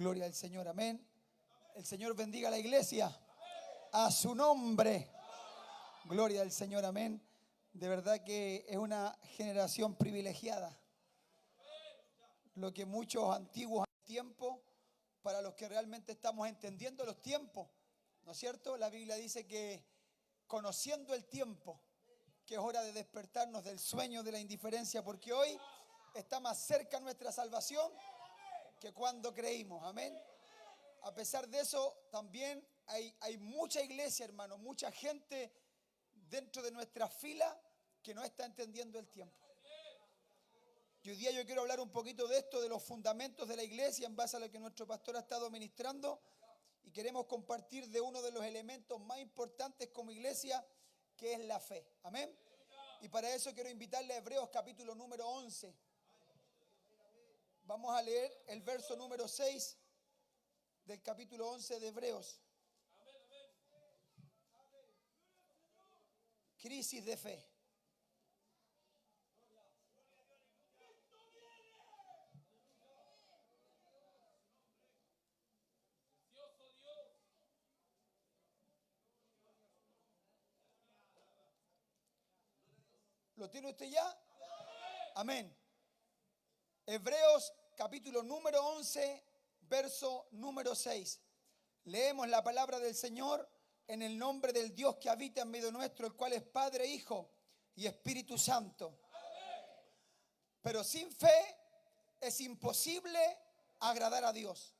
Gloria al Señor, amén. El Señor bendiga a la iglesia. A su nombre. Gloria al Señor, amén. De verdad que es una generación privilegiada. Lo que muchos antiguos tiempos, para los que realmente estamos entendiendo los tiempos, ¿no es cierto? La Biblia dice que conociendo el tiempo, que es hora de despertarnos del sueño de la indiferencia, porque hoy está más cerca nuestra salvación que cuando creímos, amén. A pesar de eso, también hay mucha iglesia, hermano, mucha gente dentro de nuestra fila que no está entendiendo el tiempo. Y hoy día yo quiero hablar un poquito de esto, de los fundamentos de la iglesia, en base a lo que nuestro pastor ha estado ministrando, y queremos compartir de uno de los elementos más importantes como iglesia, que es la fe, amén. Y para eso quiero invitarle a Hebreos capítulo número 11. Vamos a leer el verso número 6 del capítulo 11 de Hebreos. Crisis de fe. ¿Lo tiene usted ya? Amén. Hebreos capítulo número 11, verso número 6. Leemos la palabra del Señor en el nombre del Dios que habita en medio nuestro, el cual es Padre, Hijo y Espíritu Santo. Pero sin fe es imposible agradar a Dios,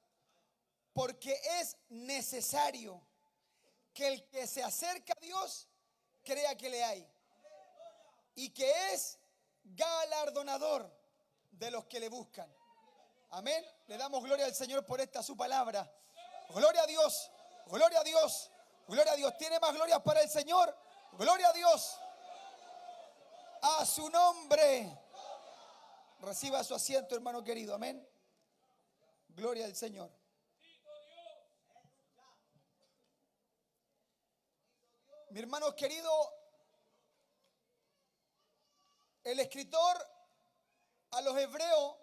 porque es necesario que el que se acerca a Dios crea que le hay y que es galardonador de los que le buscan. Amén. Le damos gloria al Señor por esta su palabra. Gloria a Dios, gloria a Dios, gloria a Dios. ¿Tiene más glorias para el Señor? Gloria a Dios. A su nombre. Reciba su asiento, hermano querido. Amén. Gloria al Señor. Mi hermano querido, el escritor a los hebreos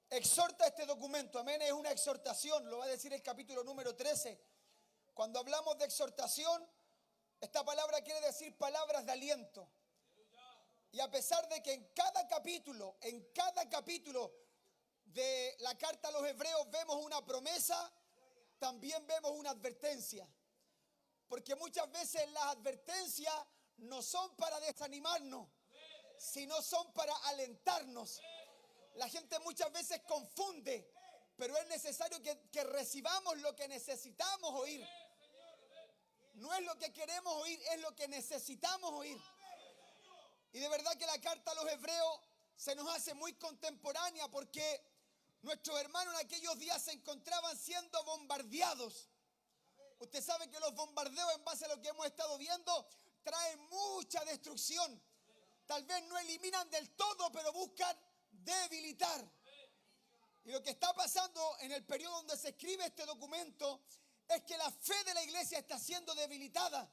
exhorta este documento, amén, es una exhortación, lo va a decir el capítulo número 13. Cuando hablamos de exhortación, esta palabra quiere decir palabras de aliento. Y a pesar de que en cada capítulo de la carta a los hebreos vemos una promesa, también vemos una advertencia. Porque muchas veces las advertencias no son para desanimarnos, sino son para alentarnos. La gente muchas veces confunde, pero es necesario que recibamos lo que necesitamos oír. No es lo que queremos oír, es lo que necesitamos oír. Y de verdad que la carta a los hebreos se nos hace muy contemporánea, porque nuestros hermanos en aquellos días se encontraban siendo bombardeados. Usted sabe que los bombardeos, en base a lo que hemos estado viendo, traen mucha destrucción. Tal vez no eliminan del todo, pero buscan debilitar. Y lo que está pasando en el periodo donde se escribe este documento es que la fe de la iglesia está siendo debilitada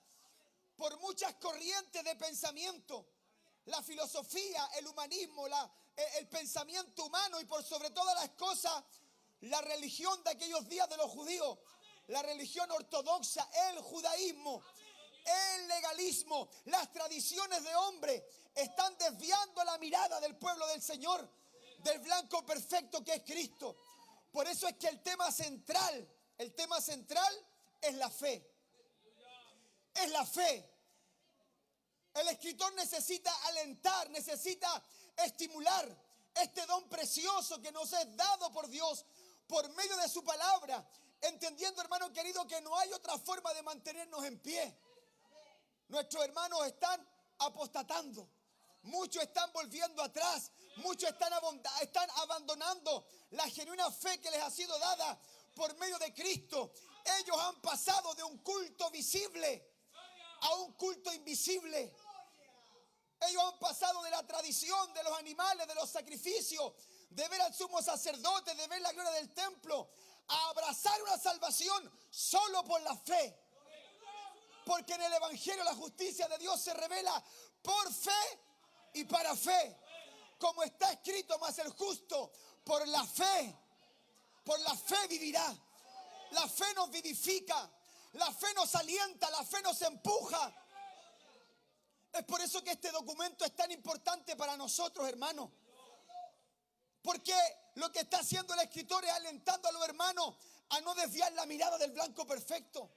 por muchas corrientes de pensamiento. La filosofía, el humanismo, el pensamiento humano y por sobre todas las cosas, la religión de aquellos días de los judíos, la religión ortodoxa, el judaísmo, el legalismo, las tradiciones de hombre están desviando la mirada del pueblo del Señor, del blanco perfecto que es Cristo. Por eso es que el tema central es la fe. Es la fe. El escritor necesita alentar, necesita estimular este don precioso que nos es dado por Dios por medio de su palabra, entendiendo, hermano querido, que no hay otra forma de mantenernos en pie. Nuestros hermanos están apostatando, muchos están volviendo atrás, muchos están abandonando la genuina fe que les ha sido dada por medio de Cristo. Ellos han pasado de un culto visible a un culto invisible. Ellos han pasado de la tradición de los animales, de los sacrificios, de ver al sumo sacerdote, de ver la gloria del templo, a abrazar una salvación solo por la fe. Porque en el Evangelio la justicia de Dios se revela por fe y para fe. Como está escrito, más el justo por la fe Por la fe vivirá. La fe nos vivifica. La fe nos alienta. La fe nos empuja. Es por eso que este documento es tan importante para nosotros, hermanos. Porque lo que está haciendo el escritor es alentando a los hermanos a no desviar la mirada del blanco perfecto.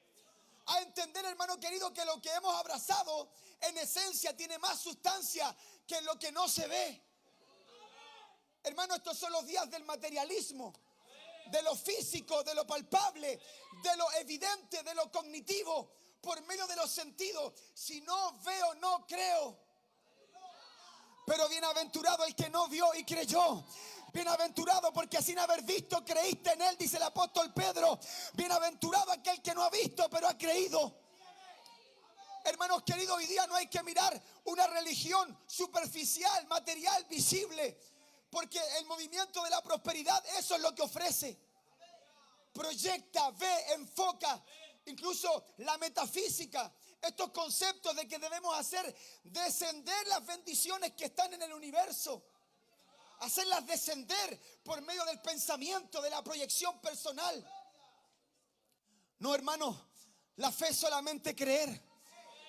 A entender, hermano querido, que lo que hemos abrazado en esencia tiene más sustancia que lo que no se ve. Hermano, estos son los días del materialismo, de lo físico, de lo palpable, de lo evidente, de lo cognitivo, por medio de los sentidos. Si no veo, no creo. Pero bienaventurado el que no vio y creyó. Bienaventurado porque sin haber visto creíste en él, dice el apóstol Pedro. Bienaventurado aquel que no ha visto pero ha creído. Hermanos queridos, hoy día no hay que mirar una religión superficial, material, visible, porque el movimiento de la prosperidad, eso es lo que ofrece. Proyecta, ve, enfoca, incluso la metafísica, estos conceptos de que debemos hacer descender las bendiciones que están en el universo. Hacerlas descender por medio del pensamiento, de la proyección personal. No, hermano, la fe es solamente creer.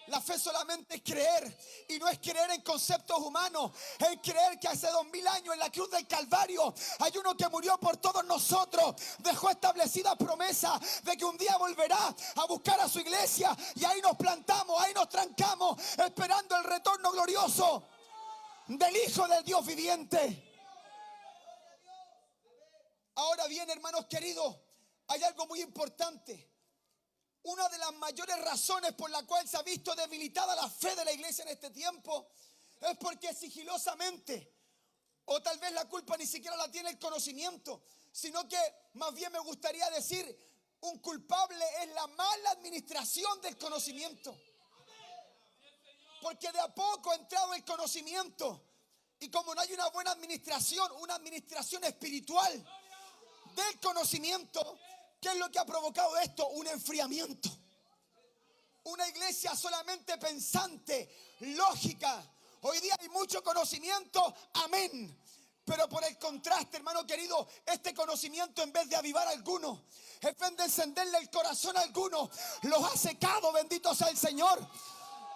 La fe solamente es creer. Y no es creer en conceptos humanos. Es creer que hace 2000 años en la cruz del Calvario hay uno que murió por todos nosotros. Dejó establecida promesa de que un día volverá a buscar a su iglesia. Y ahí nos plantamos, ahí nos trancamos, esperando el retorno glorioso del Hijo del Dios viviente. Ahora bien, hermanos queridos, hay algo muy importante. Una de las mayores razones por la cual se ha visto debilitada la fe de la iglesia en este tiempo es porque sigilosamente, o tal vez la culpa ni siquiera la tiene el conocimiento, sino que más bien me gustaría decir, un culpable es la mala administración del conocimiento. Porque de a poco ha entrado el conocimiento y como no hay una buena administración, una administración espiritual del conocimiento, ¿qué es lo que ha provocado esto? Un enfriamiento. Una iglesia solamente pensante, lógica. Hoy día hay mucho conocimiento, amén. Pero por el contraste, hermano querido, este conocimiento en vez de avivar a algunos, en vez de encenderle el corazón a algunos, los ha secado, bendito sea el Señor.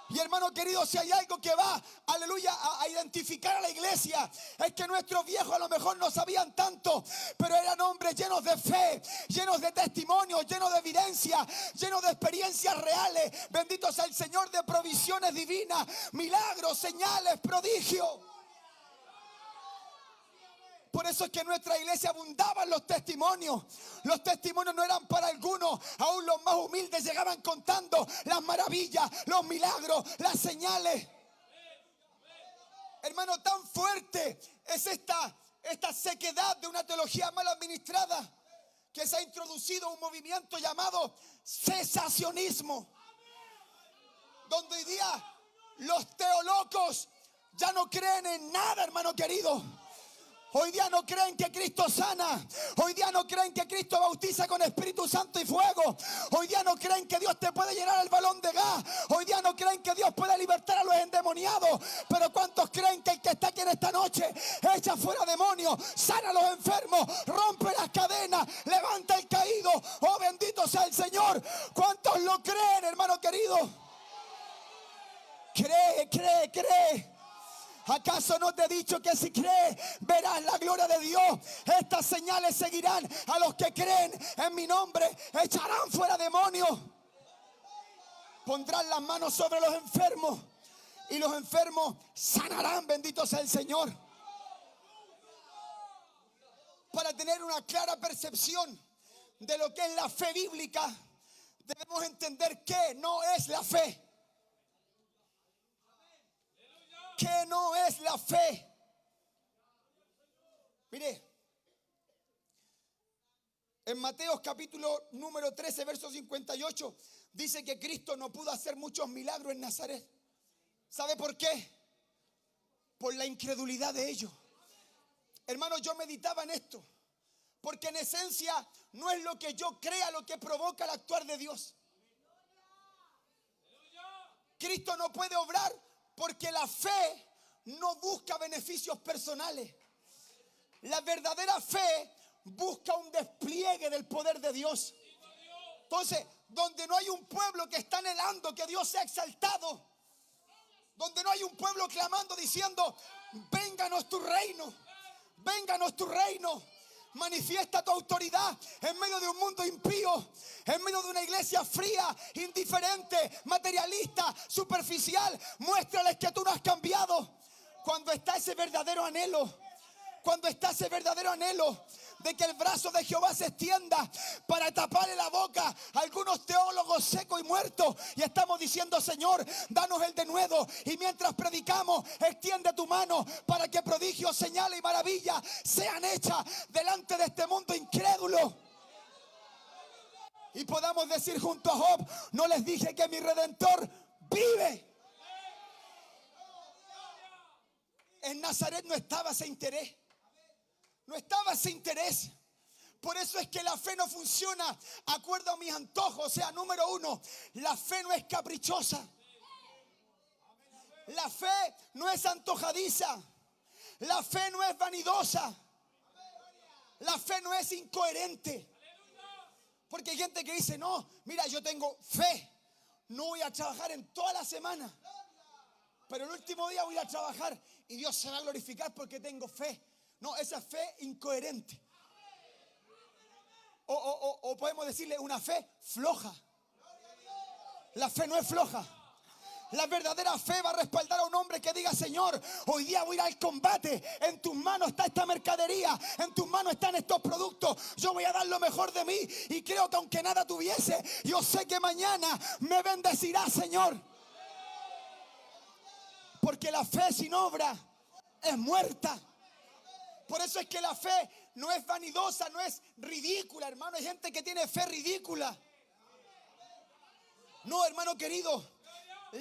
Y hermano querido, si hay algo que va, aleluya, a identificar a la iglesia, es que nuestros viejos a lo mejor no sabían tanto, pero eran hombres llenos de fe, llenos de testimonios, llenos de evidencia, llenos de experiencias reales. Bendito sea el Señor, de provisiones divinas, milagros, señales, prodigios. Por eso es que en nuestra iglesia abundaban los testimonios. Los testimonios no eran para algunos. Aún los más humildes llegaban contando las maravillas, los milagros, las señales. Hermano, tan fuerte es esta sequedad de una teología mal administrada que se ha introducido un movimiento llamado cesacionismo. Donde hoy día los teolocos ya no creen en nada, hermano querido. Hoy día no creen que Cristo sana. Hoy día no creen que Cristo bautiza con Espíritu Santo y fuego. Hoy día no creen que Dios te puede llenar el balón de gas. Hoy día no creen que Dios puede libertar a los endemoniados. Pero ¿cuántos creen que el que está aquí en esta noche echa fuera demonios, sana a los enfermos, rompe las cadenas, levanta el caído? Oh, bendito sea el Señor. ¿Cuántos lo creen, hermano querido? Cree. ¿Acaso no te he dicho que si crees verás la gloria de Dios? Estas señales seguirán a los que creen en mi nombre. Echarán fuera demonios. Pondrán las manos sobre los enfermos y los enfermos sanarán. Bendito sea el Señor. Para tener una clara percepción de lo que es la fe bíblica, debemos entender qué no es la fe. ¿Qué no es la fe? Mire, en Mateo capítulo número 13, verso 58, dice que Cristo no pudo hacer muchos milagros en Nazaret. ¿Sabe por qué? Por la incredulidad de ellos. Hermano, yo meditaba en esto, porque en esencia no es lo que yo crea lo que provoca el actuar de Dios. Cristo no puede obrar porque la fe no busca beneficios personales. La verdadera fe busca un despliegue del poder de Dios. Entonces, donde no hay un pueblo que está anhelando que Dios sea exaltado, donde no hay un pueblo clamando diciendo, vénganos tu reino, vénganos tu reino, manifiesta tu autoridad en medio de un mundo impío, en medio de una iglesia fría, indiferente, materialista, superficial, muéstrales que tú no has cambiado. Cuando está ese verdadero anhelo, cuando está ese verdadero anhelo de que el brazo de Jehová se extienda para taparle la boca a algunos teólogos secos y muertos, y estamos diciendo, Señor, danos el denuedo, y mientras predicamos, extiende tu mano para que prodigios, señales y maravillas sean hechas delante de este mundo incrédulo, y podamos decir junto a Job, no les dije que mi Redentor vive. En Nazaret no estaba ese interés. No estaba ese interés. Por eso es que la fe no funciona acuerdo a mis antojos. O sea, número uno, la fe no es caprichosa. La fe no es antojadiza. La fe no es vanidosa. La fe no es incoherente. Porque hay gente que dice, no, mira, yo tengo fe. No voy a trabajar en toda la semana, pero el último día voy a trabajar y Dios se va a glorificar porque tengo fe. No, esa fe incoherente. O podemos decirle una fe floja. La fe no es floja. La verdadera fe va a respaldar a un hombre que diga, Señor, hoy día voy a ir al combate. En tus manos está esta mercadería. En tus manos están estos productos. Yo voy a dar lo mejor de mí. Y creo que aunque nada tuviese, yo sé que mañana me bendecirá, Señor. Porque la fe sin obra es muerta. Por eso es que la fe no es vanidosa, no es ridícula, hermano. Hay gente que tiene fe ridícula. No, hermano querido.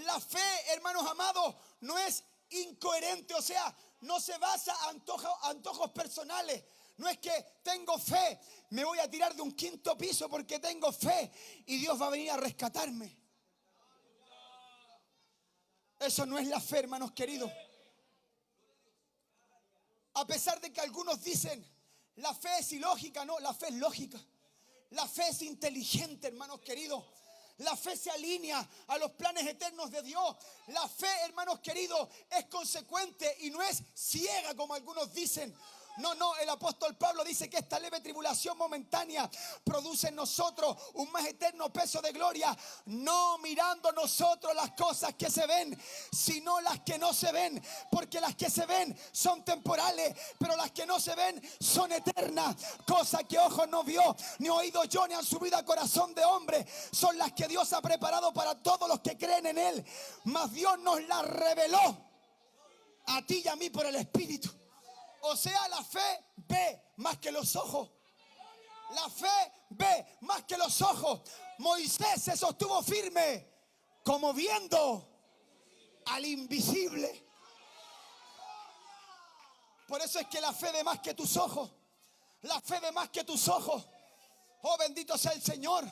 La fe, hermanos amados, no es incoherente. O sea, no se basa en antojos personales. No es que tengo fe, me voy a tirar de un quinto piso porque tengo fe y Dios va a venir a rescatarme. Eso no es la fe, hermanos queridos. A pesar de que algunos dicen, la fe es ilógica, no, la fe es lógica. La fe es inteligente, hermanos queridos. La fe se alinea a los planes eternos de Dios. La fe, hermanos queridos, es consecuente y no es ciega como algunos dicen. No, el apóstol Pablo dice que esta leve tribulación momentánea produce en nosotros un más eterno peso de gloria, no mirando nosotros las cosas que se ven, sino las que no se ven, porque las que se ven son temporales, pero las que no se ven son eternas. Cosas que ojos no vio, ni oído yo, ni han subido a corazón de hombre, son las que Dios ha preparado para todos los que creen en Él. Mas Dios nos las reveló a ti y a mí por el Espíritu. O sea, la fe ve más que los ojos. La fe ve más que los ojos. Moisés se sostuvo firme como viendo al invisible. Por eso es que la fe ve más que tus ojos. La fe ve más que tus ojos. Oh, bendito sea el Señor.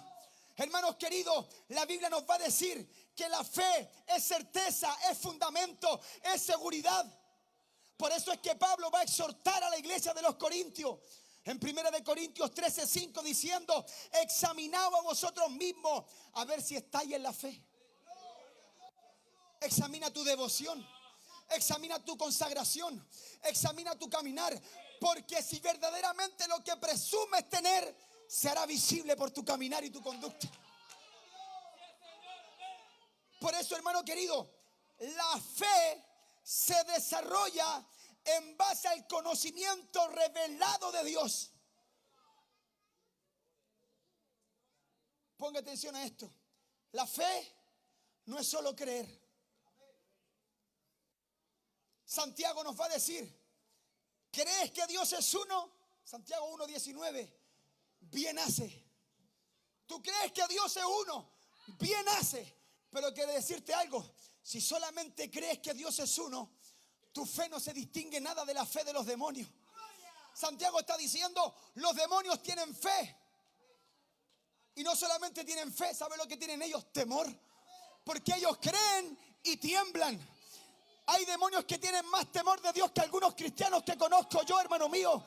Hermanos queridos, la Biblia nos va a decir que la fe es certeza, es fundamento, es seguridad. Por eso es que Pablo va a exhortar a la iglesia de los Corintios en 1 Corintios 13:5 diciendo, examinaos a vosotros mismos a ver si estáis en la fe. Examina tu devoción, examina tu consagración, examina tu caminar, porque si verdaderamente lo que presumes tener se hará visible por tu caminar y tu conducta. Por eso, hermano querido, la fe se desarrolla en base al conocimiento revelado de Dios. Ponga atención a esto. La fe no es solo creer. Santiago nos va a decir, ¿crees que Dios es uno? Santiago 1:19. Bien hace. ¿Tú crees que Dios es uno? Bien hace. Pero quiero decirte algo. Si solamente crees que Dios es uno, tu fe no se distingue nada de la fe de los demonios. Santiago está diciendo, los demonios tienen fe. Y no solamente tienen fe, ¿sabe lo que tienen ellos? Temor. Porque ellos creen y tiemblan. Hay demonios que tienen más temor de Dios que algunos cristianos que conozco yo, hermano mío.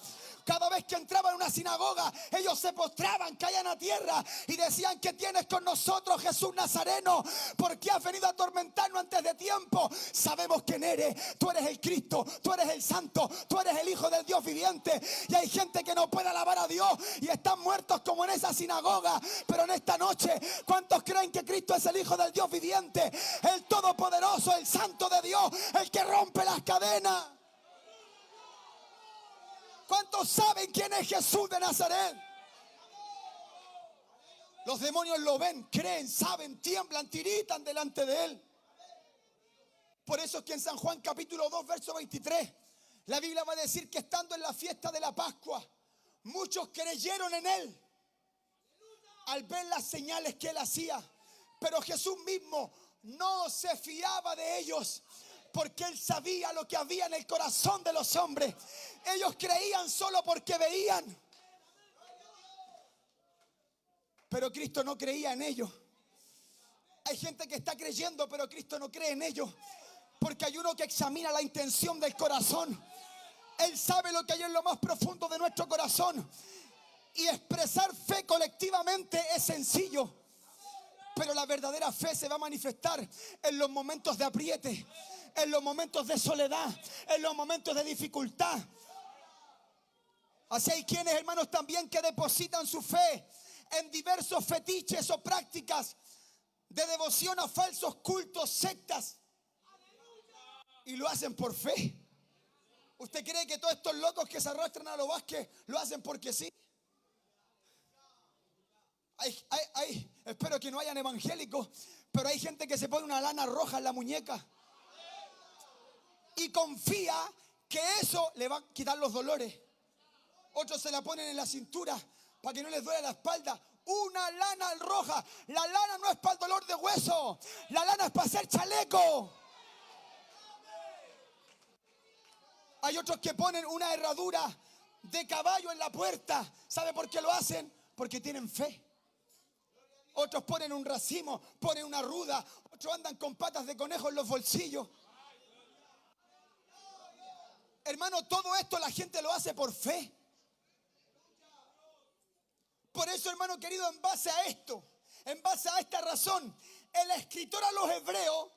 Cada vez que entraban en una sinagoga, ellos se postraban, caían a tierra y decían: ¿qué tienes con nosotros, Jesús Nazareno? ¿Por qué has venido a atormentarnos antes de tiempo? Sabemos quién eres. Tú eres el Cristo, tú eres el Santo, tú eres el Hijo del Dios viviente. Y hay gente que no puede alabar a Dios y están muertos como en esa sinagoga. Pero en esta noche, ¿cuántos creen que Cristo es el Hijo del Dios viviente? El Todopoderoso, el Santo de Dios, el que rompe las cadenas. ¿Cuántos saben quién es Jesús de Nazaret? Los demonios lo ven, creen, saben, tiemblan, tiritan delante de él. Por eso es que en San Juan capítulo 2, verso 23, la Biblia va a decir que estando en la fiesta de la Pascua, muchos creyeron en él al ver las señales que él hacía. Pero Jesús mismo no se fiaba de ellos, porque él sabía lo que había en el corazón de los hombres. Ellos creían solo porque veían, pero Cristo no creía en ellos. Hay gente que está creyendo, pero Cristo no cree en ellos, porque hay uno que examina la intención del corazón. Él sabe lo que hay en lo más profundo de nuestro corazón. Y expresar fe colectivamente es sencillo, pero la verdadera fe se va a manifestar en los momentos de apriete, en los momentos de soledad, en los momentos de dificultad. Así hay quienes, hermanos, también que depositan su fe en diversos fetiches o prácticas de devoción a falsos cultos, sectas, y lo hacen por fe. ¿Usted cree que todos estos locos que se arrastran a los Vázquez lo hacen porque sí? Espero que no hayan evangélicos, pero hay gente que se pone una lana roja en la muñeca y confía que eso le va a quitar los dolores. Otros se la ponen en la cintura para que no les duele la espalda. Una lana roja. La lana no es para el dolor de hueso, la lana es para hacer chaleco. Hay otros que ponen una herradura de caballo en la puerta. ¿Sabe por qué lo hacen? Porque tienen fe. Otros ponen un racimo, ponen una ruda. Otros andan con patas de conejo en los bolsillos. Hermano, todo esto la gente lo hace por fe. Por eso, hermano querido, en base a esto, en base a esta razón, el escritor a los hebreos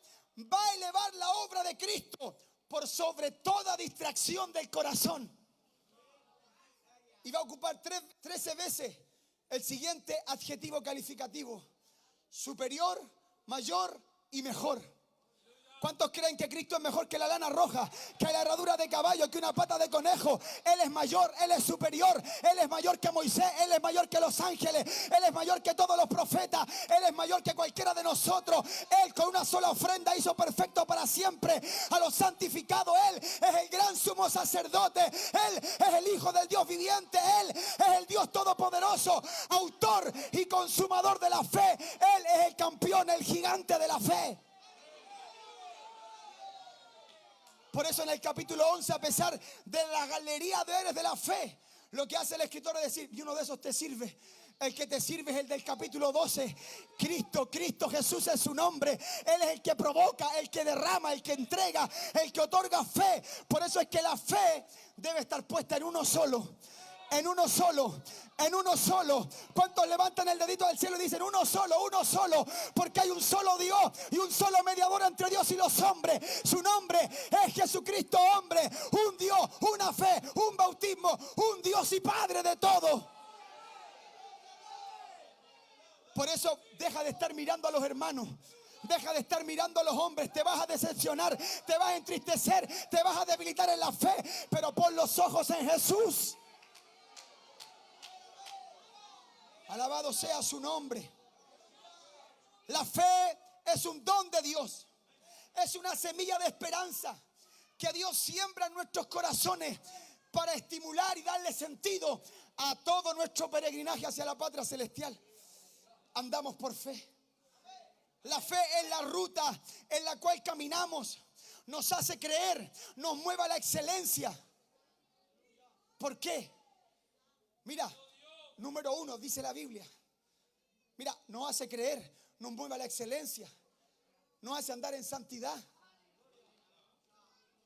va a elevar la obra de Cristo por sobre toda distracción del corazón. Y va a ocupar 13 veces el siguiente adjetivo calificativo: superior, mayor y mejor. ¿Cuántos creen que Cristo es mejor que la lana roja, que la herradura de caballo, que una pata de conejo? Él es mayor, Él es superior, Él es mayor que Moisés, Él es mayor que los ángeles, Él es mayor que todos los profetas, Él es mayor que cualquiera de nosotros. Él con una sola ofrenda hizo perfecto para siempre a los santificados. Él es el gran sumo sacerdote, Él es el Hijo del Dios viviente, Él es el Dios todopoderoso, autor y consumador de la fe. Él es el campeón, el gigante de la fe. Por eso en el capítulo 11, a pesar de la galería de héroes de la fe, lo que hace el escritor es decir: y uno de esos te sirve. El que te sirve es el del capítulo 12. Cristo Jesús es su nombre. Él es el que provoca, el que derrama, el que entrega, el que otorga fe. Por eso es que la fe debe estar puesta en uno solo. En uno solo, en uno solo. ¿Cuántos levantan el dedito del cielo y dicen uno solo? Porque hay un solo Dios y un solo mediador entre Dios y los hombres. Su nombre es Jesucristo, hombre, un Dios, una fe, un bautismo, un Dios y Padre de todo. Por eso deja de estar mirando a los hermanos. Deja de estar mirando a los hombres. Te vas a decepcionar, te vas a entristecer, te vas a debilitar en la fe. Pero pon los ojos en Jesús. Alabado sea su nombre. La fe es un don de Dios. Es una semilla de esperanza que Dios siembra en nuestros corazones para estimular y darle sentido a todo nuestro peregrinaje hacia la patria celestial. Andamos por fe. La fe es la ruta en la cual caminamos. Nos hace creer, nos mueve a la excelencia. ¿Por qué? Mira, número 1, dice la Biblia. Mira, nos hace creer, nos mueve a la excelencia, nos hace andar en santidad.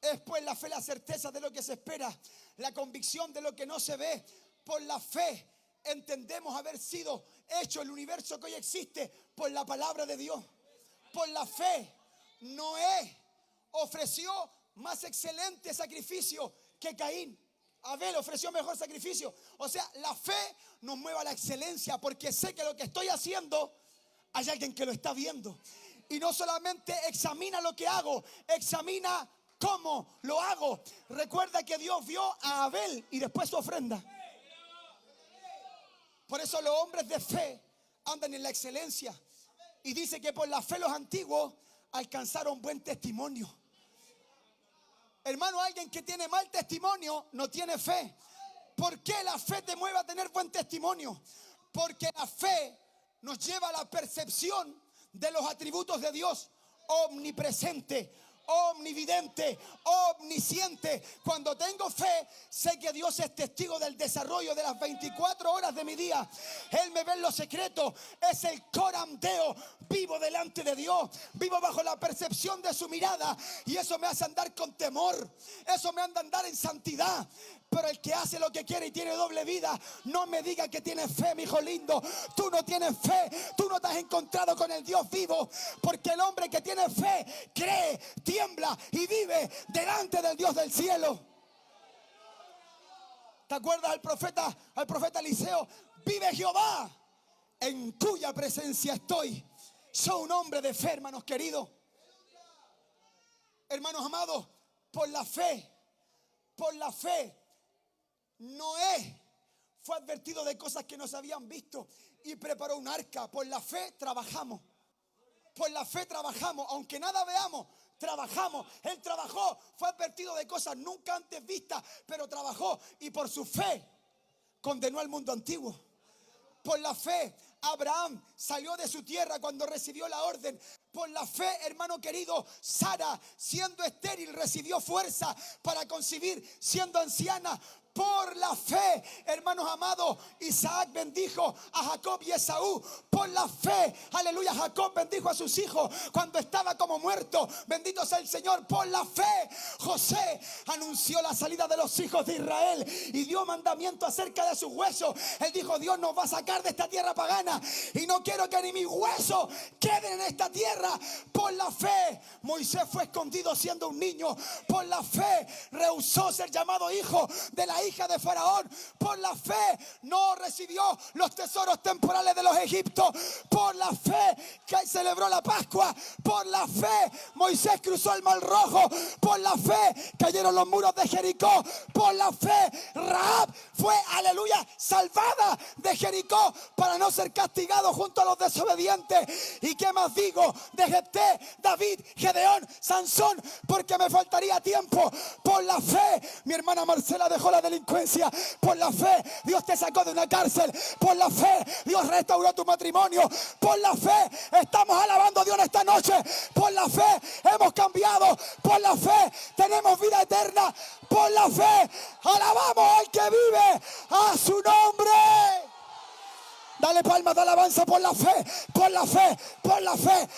Es pues la fe la certeza de lo que se espera, la convicción de lo que no se ve. Por la fe entendemos haber sido hecho el universo que hoy existe por la palabra de Dios. Por la fe Noé ofreció más excelente sacrificio que Caín. Abel ofreció mejor sacrificio. O sea, la fe nos mueve a la excelencia, porque sé que lo que estoy haciendo hay alguien que lo está viendo. Y no solamente examina lo que hago, examina cómo lo hago. Recuerda que Dios vio a Abel y después su ofrenda. Por eso los hombres de fe andan en la excelencia. Y dice que por la fe los antiguos alcanzaron buen testimonio. Hermano, alguien que tiene mal testimonio no tiene fe. ¿Por qué la fe te mueve a tener buen testimonio? Porque la fe nos lleva a la percepción de los atributos de Dios: omnipresente, omnividente, omnisciente. Cuando tengo fe, sé que Dios es testigo del desarrollo de las 24 horas de mi día. Él me ve en lo secreto. Es el coram deo. Vivo delante de Dios, vivo bajo la percepción de su mirada, y eso me hace andar con temor, eso me hace andar en santidad. Pero el que hace lo que quiere y tiene doble vida, no me diga que tiene fe, mi hijo lindo. Tú no tienes fe, tú no te has encontrado con el Dios vivo. Porque el hombre que tiene fe cree, tiembla y vive delante del Dios del cielo. ¿Te acuerdas al profeta Eliseo? Vive Jehová, en cuya presencia estoy. Soy un hombre de fe, hermanos queridos. Hermanos amados, por la fe, Noé fue advertido de cosas que no se habían visto y preparó un arca. Por la fe trabajamos. Por la fe trabajamos. Aunque nada veamos, trabajamos. Él trabajó, fue advertido de cosas nunca antes vistas, pero trabajó. Y por su fe condenó al mundo antiguo. Por la fe Abraham salió de su tierra cuando recibió la orden. Por la fe, hermano querido, Sara, siendo estéril, recibió fuerza para concebir siendo anciana. Por la fe, hermanos amados, Isaac bendijo a Jacob y Esaú. Por la fe, aleluya, Jacob bendijo a sus hijos cuando estaba como muerto. Bendito sea el Señor. Por la fe, José anunció la salida de los hijos de Israel y dio mandamiento acerca de sus huesos. Él dijo: Dios nos va a sacar de esta tierra pagana y no quiero que ni mis huesos queden en esta tierra. Por la fe, Moisés fue escondido siendo un niño. Por la fe, rehusó ser llamado hijo de la hija de Faraón. Por la fe no recibió los tesoros temporales de los egipcios. Por la fe que celebró la Pascua. Por la fe Moisés cruzó el Mar Rojo. Por la fe cayeron los muros de Jericó. Por la fe Rahab fue, aleluya, salvada de Jericó para no ser castigado junto a los desobedientes. ¿Y qué más digo de Jefté, David, Gedeón, Sansón? Porque me faltaría tiempo. Por la fe mi hermana Marcela dejó la delincuencia. Por la fe Dios te sacó de una cárcel. Por la fe Dios restauró tu matrimonio. Por la fe estamos alabando a Dios en esta noche. Por la fe hemos cambiado. Por la fe tenemos vida eterna. Por la fe alabamos al que vive, a su nombre. Dale palmas de alabanza por la fe, por la fe, por la fe.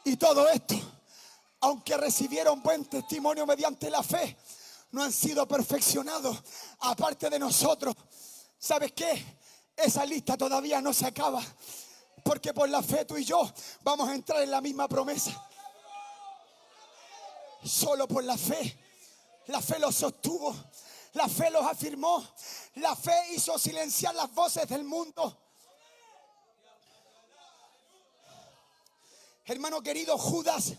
Y todo esto, aunque recibieron buen testimonio mediante la fe, no han sido perfeccionados aparte de nosotros. ¿Sabes qué? Esa lista todavía no se acaba, porque por la fe tú y yo vamos a entrar en la misma promesa. Solo por la fe los sostuvo, la fe los afirmó, la fe hizo silenciar las voces del mundo. Hermano querido, Judas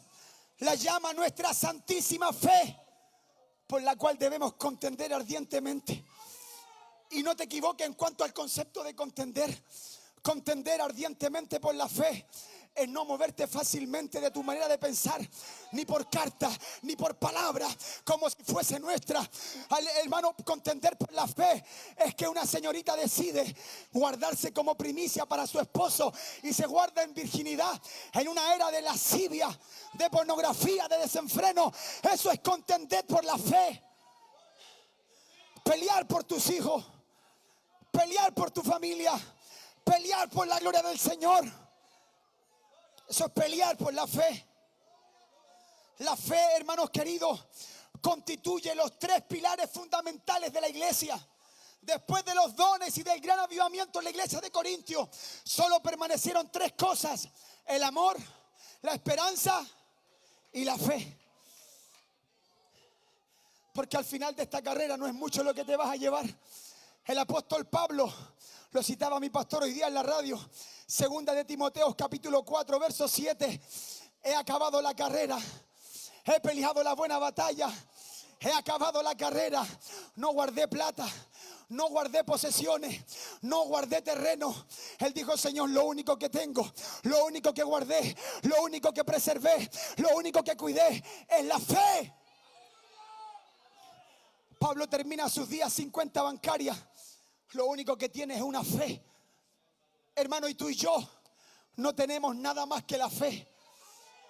la llama nuestra santísima fe, por la cual debemos contender ardientemente. Y no te equivoques en cuanto al concepto de contender. Contender ardientemente por la fe es no moverte fácilmente de tu manera de pensar, ni por carta, ni por palabra, como si fuese nuestra. Hermano, contender por la fe es que una señorita decide guardarse como primicia para su esposo y se guarda en virginidad en una era de lascivia, de pornografía, de desenfreno. Eso es contender por la fe. Pelear por tus hijos, pelear por tu familia, Pelear por la gloria del Señor. Eso es pelear por la fe. La fe, hermanos queridos, constituye los tres pilares fundamentales de la iglesia. Después de los dones y del gran avivamiento en la iglesia de Corintios, solo permanecieron tres cosas: el amor, la esperanza y la fe. Porque al final de esta carrera no es mucho lo que te vas a llevar. El apóstol Pablo, lo citaba mi pastor hoy día en la radio, segunda de Timoteo capítulo 4 verso 7: he acabado la carrera, he peleado la buena batalla, he acabado la carrera, no guardé plata, no guardé posesiones, no guardé terreno. Él dijo: Señor, lo único que tengo, lo único que guardé, lo único que preservé, lo único que cuidé es la fe. Pablo termina sus días sin cuenta bancaria. Lo único que tiene es una fe. Hermano, y tú y yo no tenemos nada más que la fe.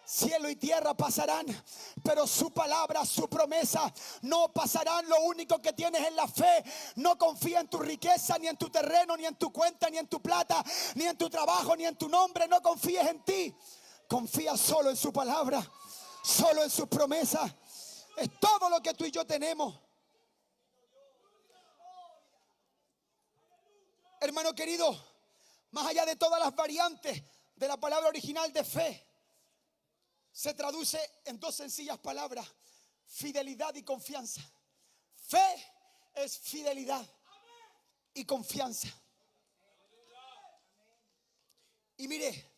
Cielo y tierra pasarán, pero su palabra, su promesa no pasarán. Lo único que tienes es la fe. No confía en tu riqueza, ni en tu terreno, ni en tu cuenta, ni en tu plata, ni en tu trabajo, ni en tu nombre. No confíes en ti. Confía solo en su palabra, solo en sus promesas. Es todo lo que tú y yo tenemos. Hermano querido, más allá de todas las variantes de la palabra original de fe, se traduce en dos sencillas palabras: fidelidad y confianza. Fe es fidelidad y confianza. Y mire,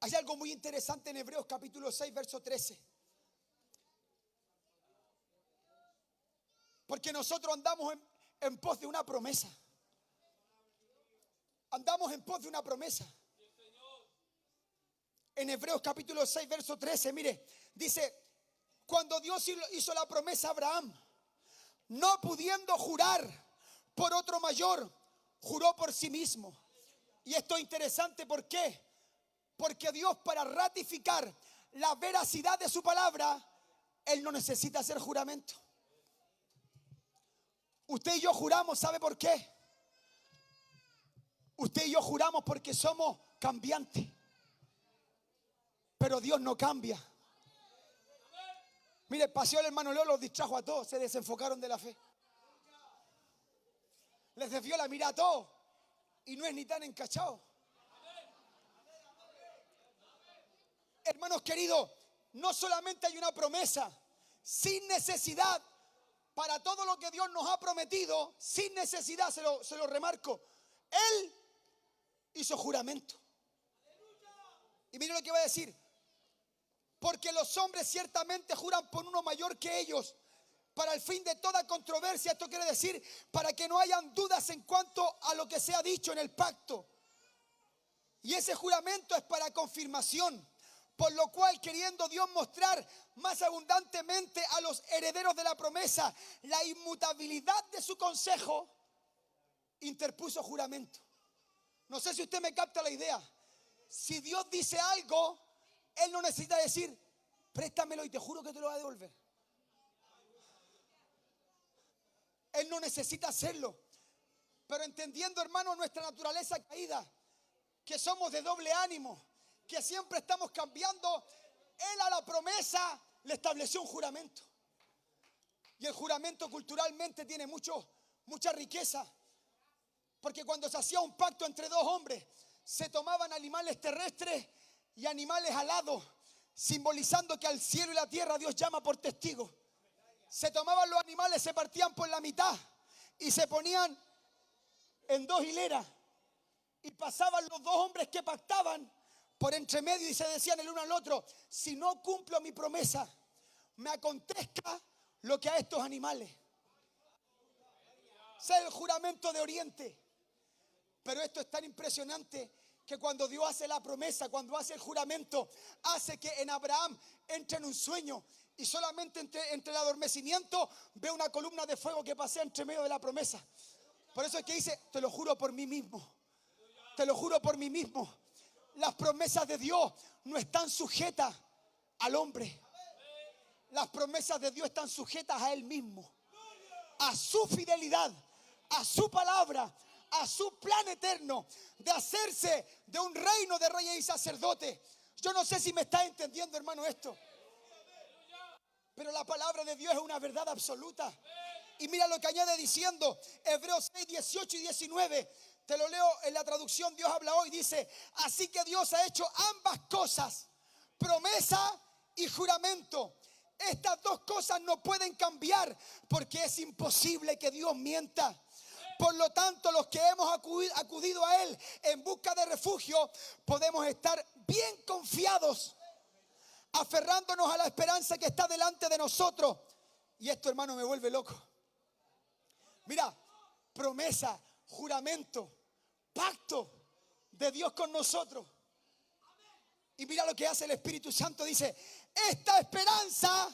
hay algo muy interesante en Hebreos capítulo 6 verso 13. Porque nosotros andamos en pos de una promesa. Andamos en pos de una promesa. En Hebreos capítulo 6 verso 13, mire, dice: cuando Dios hizo la promesa a Abraham, no pudiendo jurar por otro mayor, juró por sí mismo. Y esto es interesante, ¿por qué? Porque Dios, para ratificar la veracidad de su palabra, Él no necesita hacer juramento. Usted y yo juramos, ¿sabe por qué? Usted y yo juramos porque somos cambiantes. Pero Dios no cambia. Mire, pasó el hermano Leo, los distrajo a todos, se desenfocaron de la fe. Les desvió la mirada a todos y no es ni tan encachado. Hermanos queridos, no solamente hay una promesa, sin necesidad, para todo lo que Dios nos ha prometido, sin necesidad, se lo remarco, Él hizo juramento. Y mire lo que va a decir: porque los hombres ciertamente juran por uno mayor que ellos, para el fin de toda controversia. Esto quiere decir, para que no hayan dudas en cuanto a lo que se ha dicho en el pacto. Y ese juramento es para confirmación. Por lo cual, queriendo Dios mostrar más abundantemente a los herederos de la promesa la inmutabilidad de su consejo, interpuso juramento. No sé si usted me capta la idea. Si Dios dice algo, Él no necesita decir: préstamelo y te juro que te lo va a devolver. Él no necesita hacerlo. Pero entendiendo, hermano, nuestra naturaleza caída, que somos de doble ánimo, que siempre estamos cambiando, Él a la promesa le estableció un juramento. Y el juramento culturalmente tiene mucha riqueza. Porque cuando se hacía un pacto entre dos hombres, se tomaban animales terrestres y animales alados, simbolizando que al cielo y la tierra Dios llama por testigo. Se tomaban los animales, se partían por la mitad y se ponían en dos hileras. Y pasaban los dos hombres que pactaban por entre medio y se decían el uno al otro: si no cumplo mi promesa, me acontezca lo que a estos animales. Ese es el juramento de Oriente. Pero esto es tan impresionante que cuando Dios hace la promesa, cuando hace el juramento, hace que en Abraham entre en un sueño y solamente entre el adormecimiento ve una columna de fuego que pasea entre medio de la promesa. Por eso es que dice: te lo juro por mí mismo, te lo juro por mí mismo. Las promesas de Dios no están sujetas al hombre. Las promesas de Dios están sujetas a Él mismo, a su fidelidad, a su palabra, a su plan eterno de hacerse de un reino de reyes y sacerdotes. Yo no sé si me está entendiendo, hermano, esto. Pero la palabra de Dios es una verdad absoluta. Y mira lo que añade diciendo Hebreos 6, 18 y 19. Te lo leo en la traducción Dios habla hoy. Dice: así que Dios ha hecho ambas cosas, promesa y juramento. Estas dos cosas no pueden cambiar porque es imposible que Dios mienta. Por lo tanto, los que hemos acudido a Él en busca de refugio, podemos estar bien confiados, aferrándonos a la esperanza que está delante de nosotros. Y esto, hermano, me vuelve loco. Mira, promesa, juramento, pacto de Dios con nosotros. Y mira lo que hace el Espíritu Santo. Dice: esta esperanza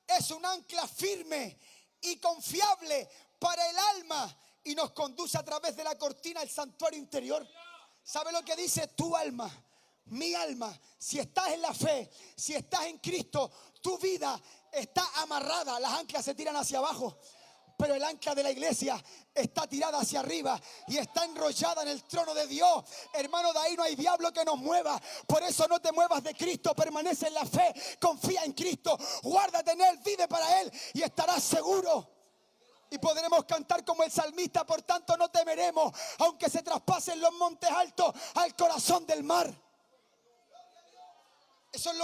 es un ancla firme y confiable para el alma y nos conduce a través de la cortina al santuario interior. ¿Sabe lo que dice tu alma? Mi alma, si estás en la fe, si estás en Cristo, tu vida está amarrada. Las anclas se tiran hacia abajo, pero el ancla de la iglesia está tirada hacia arriba y está enrollada en el trono de Dios. Hermano, de ahí no hay diablo que nos mueva. Por eso no te muevas de Cristo, permanece en la fe, confía en Cristo, guárdate en Él, vive para Él y estarás seguro. Y podremos cantar como el salmista: por tanto no temeremos, aunque se traspasen los montes altos al corazón del mar. Eso es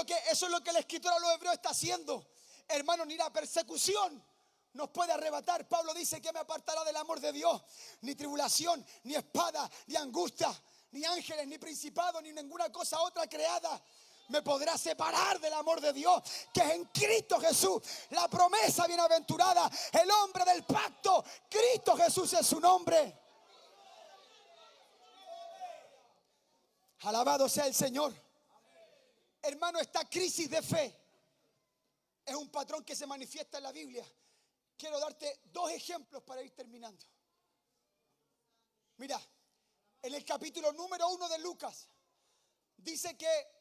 lo que el escritor a los hebreos está haciendo. Hermano, ni la persecución nos puede arrebatar. Pablo dice: que me apartará del amor de Dios? Ni tribulación, ni espada, ni angustia, ni ángeles, ni principado, ni ninguna cosa otra creada me podrá separar del amor de Dios, que es en Cristo Jesús. La promesa bienaventurada, el hombre del pacto, Cristo Jesús es su nombre. Alabado sea el Señor. Hermano, esta crisis de fe es un patrón que se manifiesta en la Biblia. Quiero darte dos ejemplos para ir terminando. Mira, en el capítulo número 1 de Lucas, dice que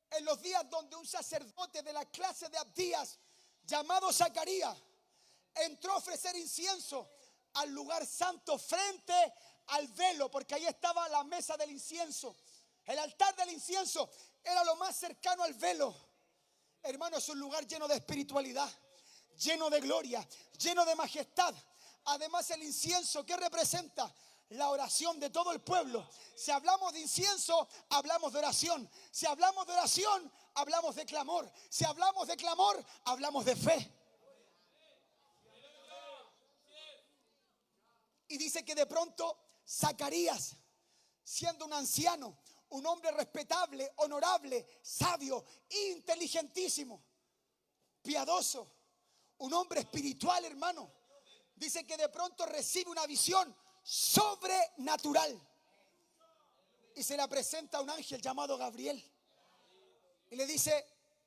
en los días donde un sacerdote de la clase de Abdías, llamado Zacarías, entró a ofrecer incienso al lugar santo frente al velo, porque ahí estaba la mesa del incienso. El altar del incienso era lo más cercano al velo. Hermano, es un lugar lleno de espiritualidad, lleno de gloria, lleno de majestad. Además, el incienso, ¿qué representa? La oración de todo el pueblo. Si hablamos de incienso, hablamos de oración. Si hablamos de oración, hablamos de clamor. Si hablamos de clamor, hablamos de fe. Y dice que de pronto Zacarías, siendo un anciano, un hombre respetable, honorable, sabio, inteligentísimo, piadoso, un hombre espiritual, hermano, dice que de pronto recibe una visión sobrenatural y se la presenta a un ángel llamado Gabriel y le dice: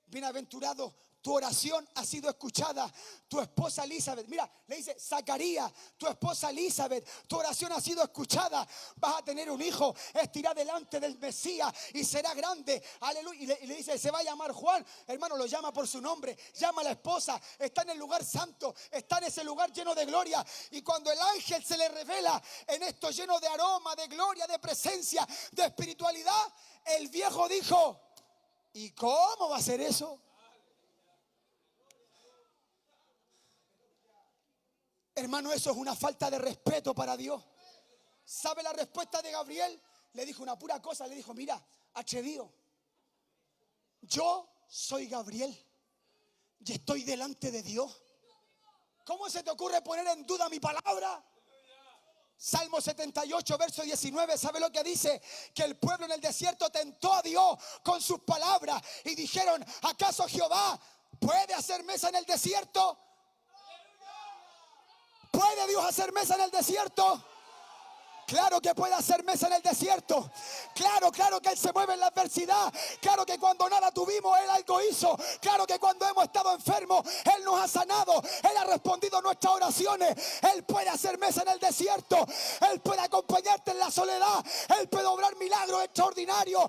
bienaventurado, tu oración ha sido escuchada. Tu esposa Elizabeth, mira, le dice: Zacarías, tu esposa Elizabeth, tu oración ha sido escuchada. Vas a tener un hijo, estirá delante del Mesías y será grande. Aleluya. Y le dice: se va a llamar Juan. Hermano, lo llama por su nombre. Llama a la esposa. Está en el lugar santo. Está en ese lugar lleno de gloria. Y cuando el ángel se le revela en esto lleno de aroma, de gloria, de presencia, de espiritualidad, el viejo dijo: ¿y cómo va a ser eso? Hermano, eso es una falta de respeto para Dios. ¿Sabe la respuesta de Gabriel? Le dijo una pura cosa, le dijo: mira, atrevido, yo soy Gabriel y estoy delante de Dios. ¿Cómo se te ocurre poner en duda mi palabra? Salmo 78, verso 19, ¿sabe lo que dice? Que el pueblo en el desierto tentó a Dios con sus palabras y dijeron: ¿acaso Jehová puede hacer mesa en el desierto? ¿Puede Dios hacer mesa en el desierto? Claro que puede hacer mesa en el desierto. Claro que Él se mueve en la adversidad. Claro que cuando nada tuvimos, Él algo hizo. Claro que cuando hemos estado enfermos, Él nos ha sanado. Él ha respondido a nuestras oraciones. Él puede hacer mesa en el desierto. Él puede acompañarte en la soledad. Él puede obrar milagros milagros extraordinarios.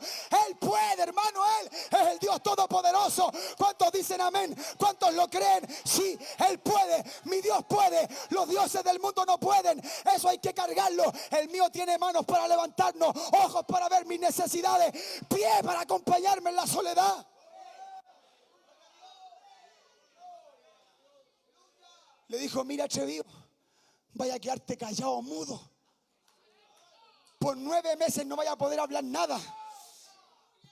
Él puede, hermano, Él es el Dios todopoderoso. ¿Cuántos dicen amén? ¿Cuántos lo creen? Sí, Él puede, mi Dios puede. Los dioses del mundo no pueden. Eso hay que cargarlo. El mío tiene manos para levantarnos, ojos para ver mis necesidades, pies para acompañarme en la soledad. Le dijo: mira, atrevido, vaya a quedarte callado, mudo. Por 9 meses no vaya a poder hablar nada.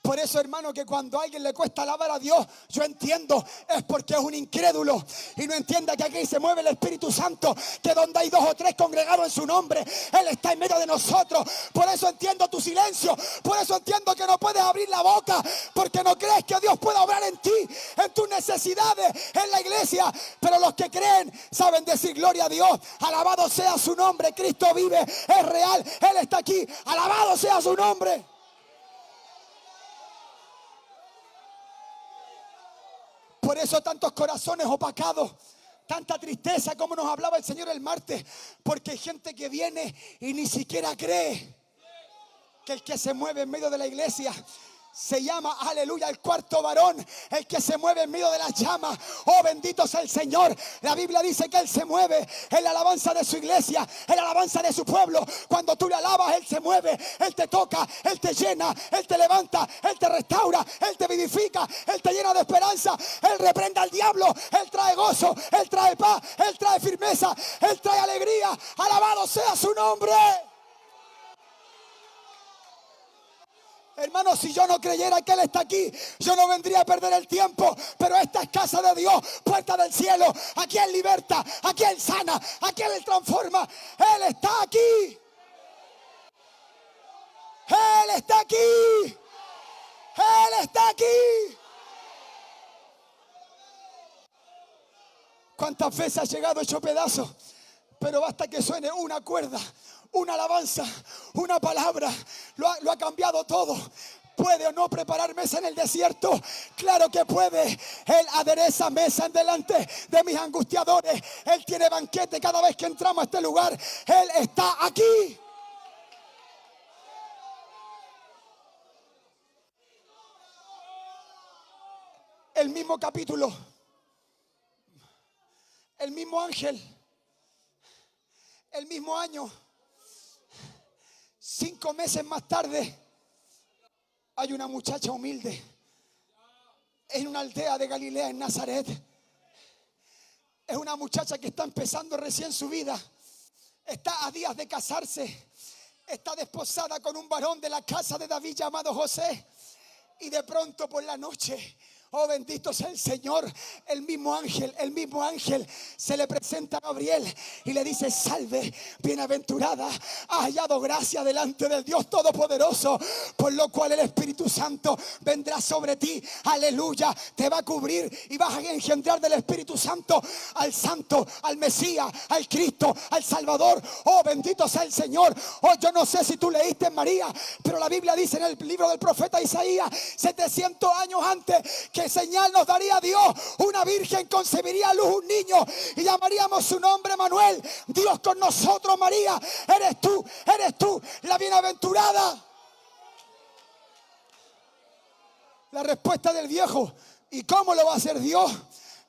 Por eso, hermano, que cuando a alguien le cuesta alabar a Dios, yo entiendo, es porque es un incrédulo y no entiende que aquí se mueve el Espíritu Santo, que donde hay 2 o 3 congregados en su nombre, Él está en medio de nosotros. Por eso entiendo tu silencio, por eso entiendo que no puedes abrir la boca, porque no crees que Dios pueda obrar en ti, en tus necesidades, en la iglesia. Pero los que creen saben decir: gloria a Dios, alabado sea su nombre, Cristo vive, es real, Él está aquí, alabado sea su nombre. Por eso tantos corazones opacados, tanta tristeza, como nos hablaba el Señor el martes, porque hay gente que viene y ni siquiera cree que el que se mueve en medio de la iglesia se llama, aleluya, el cuarto varón, el que se mueve en medio de las llamas. Oh, bendito sea el Señor. La Biblia dice que Él se mueve en la alabanza de su iglesia, en la alabanza de su pueblo. Cuando tú le alabas, Él se mueve, Él te toca, Él te llena, Él te levanta, Él te restaura, Él te vivifica, Él te llena de esperanza, Él reprende al diablo, Él trae gozo, Él trae paz, Él trae firmeza, Él trae alegría. Alabado sea su nombre. Hermano, si yo no creyera que Él está aquí, yo no vendría a perder el tiempo. Pero esta es casa de Dios, puerta del cielo. Aquí Él liberta, aquí Él sana, aquí Él transforma. Él está aquí. Él está aquí. Él está aquí. ¿Cuántas veces has llegado hecho pedazos? Pero basta que suene una cuerda, una alabanza, una palabra, lo ha cambiado todo. ¿Puede o no preparar mesa en el desierto? Claro que puede. Él adereza mesa en delante de mis angustiadores. Él tiene banquete cada vez que entramos a este lugar. Él está aquí. El mismo capítulo, el mismo ángel, el mismo año, 5 meses más tarde, hay una muchacha humilde en una aldea de Galilea, en Nazaret. Es una muchacha que está empezando recién su vida. Está a días de casarse. Está desposada con un varón de la casa de David llamado José. Y de pronto por la noche, oh, bendito sea el Señor, el mismo ángel se le presenta a Gabriel y le dice: salve, bienaventurada, has hallado gracia delante del Dios Todopoderoso, por lo cual el Espíritu Santo vendrá sobre ti, aleluya, te va a cubrir y vas a engendrar del Espíritu Santo, al Mesías, al Cristo, al Salvador. Oh, bendito sea el Señor. Oh, yo no sé si tú leíste en María, pero la Biblia dice en el libro del profeta Isaías, 700 años antes, ¿qué señal nos daría Dios? Una virgen concebiría a luz un niño y llamaríamos su nombre Manuel. Dios con nosotros. María, eres tú, la bienaventurada. La respuesta del viejo: ¿y cómo lo va a hacer Dios?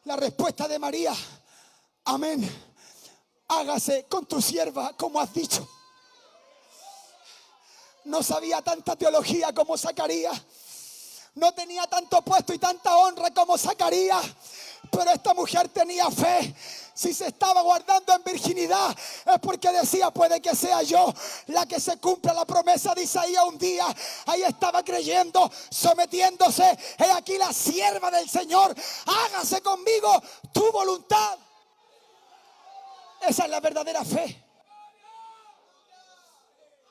La respuesta de María: amén, hágase con tu sierva como has dicho. No sabía tanta teología como Zacarías. No tenía tanto puesto y tanta honra como Zacarías, pero esta mujer tenía fe. Si se estaba guardando en virginidad, es porque decía: puede que sea yo la que se cumpla la promesa de Isaías un día. Ahí estaba creyendo, sometiéndose. He aquí la sierva del Señor, hágase conmigo tu voluntad. Esa es la verdadera fe.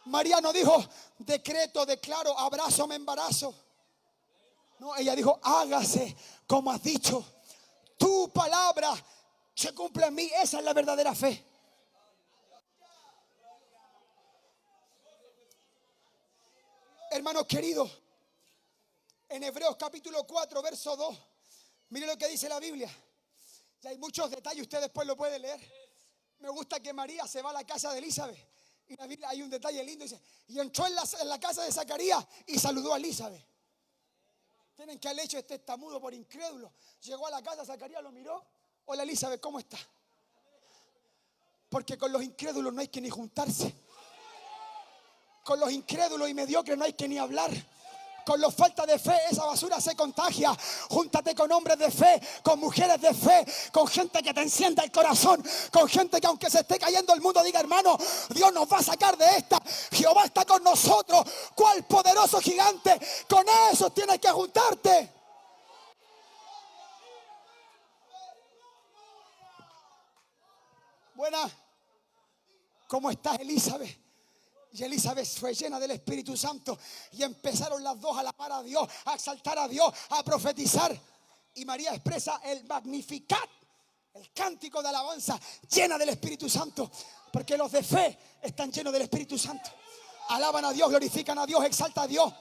María no dijo: decreto, declaro, abrazo, me embarazo. No, ella dijo: hágase como has dicho. Tu palabra se cumple en mí. Esa es la verdadera fe. Hermanos queridos, en Hebreos capítulo 4, verso 2, mire lo que dice la Biblia. Y hay muchos detalles, usted después lo puede leer. Me gusta que María se va a la casa de Elizabeth Y la Biblia, hay un detalle lindo, dice, y entró en la casa de Zacarías y saludó a Elizabeth. Tienen que haber hecho este tamudo por incrédulo. Llegó a la casa, Zacarías lo miró. Hola Elizabeth, ¿cómo está? Porque con los incrédulos no hay que ni juntarse. Con los incrédulos y mediocres no hay que ni hablar. Con los falta de fe, esa basura se contagia. Júntate con hombres de fe, con mujeres de fe, con gente que te encienda el corazón, con gente que aunque se esté cayendo el mundo diga, hermano, Dios nos va a sacar de esta. Jehová está con nosotros. ¿Cuál poderoso gigante? Con eso tienes que juntarte. Buena. ¿Cómo estás, Elizabeth? Y Elizabeth fue llena del Espíritu Santo y empezaron las dos a alabar a Dios, a exaltar a Dios, a profetizar. Y María expresa el Magnificat, el cántico de alabanza, llena del Espíritu Santo, porque los de fe están llenos del Espíritu Santo. Alaban a Dios, glorifican a Dios, exaltan a Dios,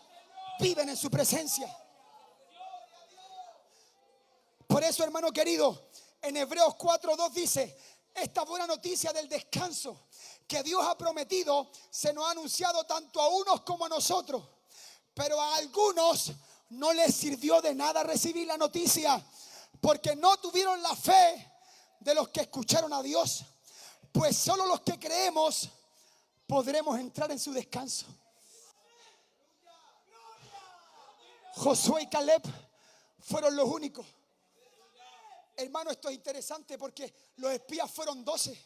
viven en su presencia. Por eso, hermano querido, en Hebreos 4:2 dice, esta buena noticia del descanso que Dios ha prometido se nos ha anunciado tanto a unos como a nosotros. Pero a algunos no les sirvió de nada recibir la noticia, porque no tuvieron la fe de los que escucharon a Dios. Pues solo los que creemos podremos entrar en su descanso. Josué y Caleb fueron los únicos. Hermano, esto es interesante porque los espías fueron 12.